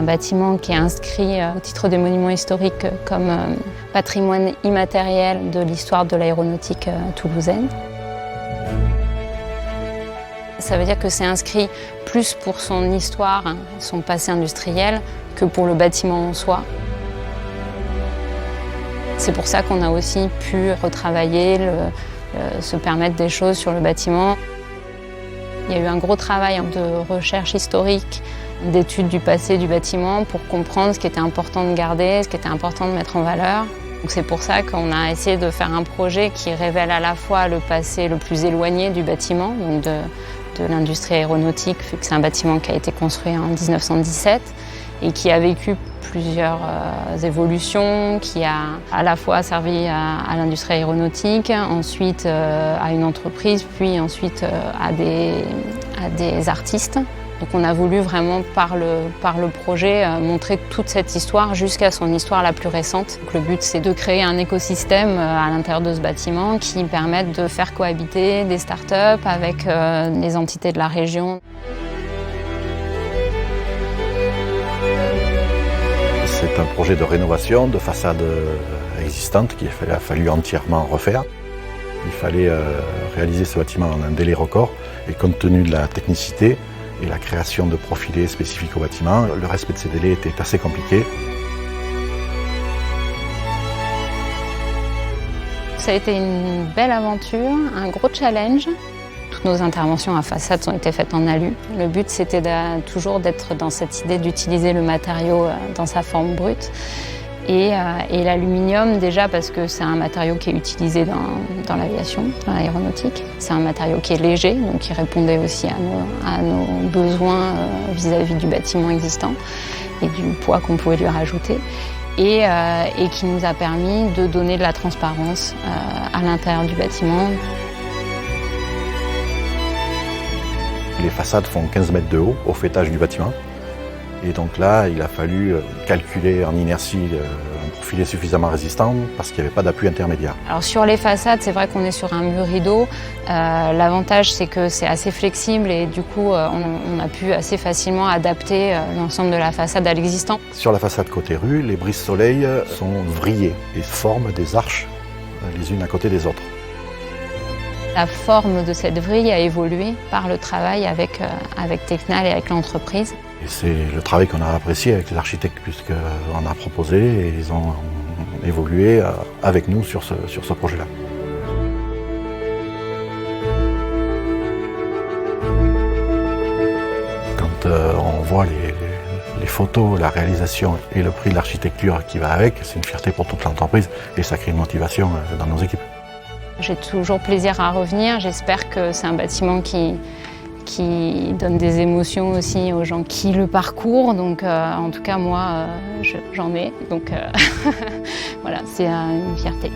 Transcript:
bâtiment qui est inscrit au titre des monuments historiques comme patrimoine immatériel de l'histoire de l'aéronautique toulousaine. Ça veut dire que c'est inscrit plus pour son histoire, son passé industriel, que pour le bâtiment en soi. C'est pour ça qu'on a aussi pu retravailler, se permettre des choses sur le bâtiment. Il y a eu un gros travail de recherche historique, d'études du passé du bâtiment pour comprendre ce qui était important de garder, ce qui était important de mettre en valeur. Donc c'est pour ça qu'on a essayé de faire un projet qui révèle à la fois le passé le plus éloigné du bâtiment, donc de l'industrie aéronautique, vu que c'est un bâtiment qui a été construit en 1917 et qui a vécu plusieurs évolutions, qui a à la fois servi à l'industrie aéronautique, ensuite à une entreprise, puis ensuite à des artistes. Donc on a voulu vraiment par le projet montrer toute cette histoire jusqu'à son histoire la plus récente. Donc le but c'est de créer un écosystème à l'intérieur de ce bâtiment qui permette de faire cohabiter des startups avec les entités de la région. C'est un projet de rénovation de façade existante qu'il a fallu entièrement refaire. Il fallait réaliser ce bâtiment en un délai record et compte tenu de la technicité et la création de profilés spécifiques au bâtiment, le respect de ces délais était assez compliqué. Ça a été une belle aventure, un gros challenge. Toutes nos interventions à façade ont été faites en alu. Le but c'était toujours d'être dans cette idée d'utiliser le matériau dans sa forme brute. Et l'aluminium déjà parce que c'est un matériau qui est utilisé dans l'aviation, dans l'aéronautique. C'est un matériau qui est léger, donc qui répondait aussi à nos besoins vis-à-vis du bâtiment existant et du poids qu'on pouvait lui rajouter. Et qui nous a permis de donner de la transparence à l'intérieur du bâtiment. Les façades font 15 mètres de haut au faîtage du bâtiment. Et donc là, il a fallu calculer en inertie un profilet suffisamment résistant parce qu'il n'y avait pas d'appui intermédiaire. Alors sur les façades, c'est vrai qu'on est sur un mur rideau. L'avantage, c'est que c'est assez flexible et du coup, on a pu assez facilement adapter l'ensemble de la façade à l'existant. Sur la façade côté rue, les brises-soleil sont vrillées et forment des arches les unes à côté des autres. La forme de cette vrille a évolué par le travail avec Tecnal et avec l'entreprise. Et c'est le travail qu'on a apprécié avec les architectes puisqu'on a proposé et ils ont évolué avec nous sur ce projet-là. Quand on voit les photos, la réalisation et le prix de l'architecture qui va avec, c'est une fierté pour toute l'entreprise et ça crée une motivation dans nos équipes. J'ai toujours plaisir à revenir. J'espère que c'est un bâtiment qui donne des émotions aussi aux gens qui le parcourent. Donc, en tout cas, moi, j'en ai. Donc, voilà, c'est une fierté.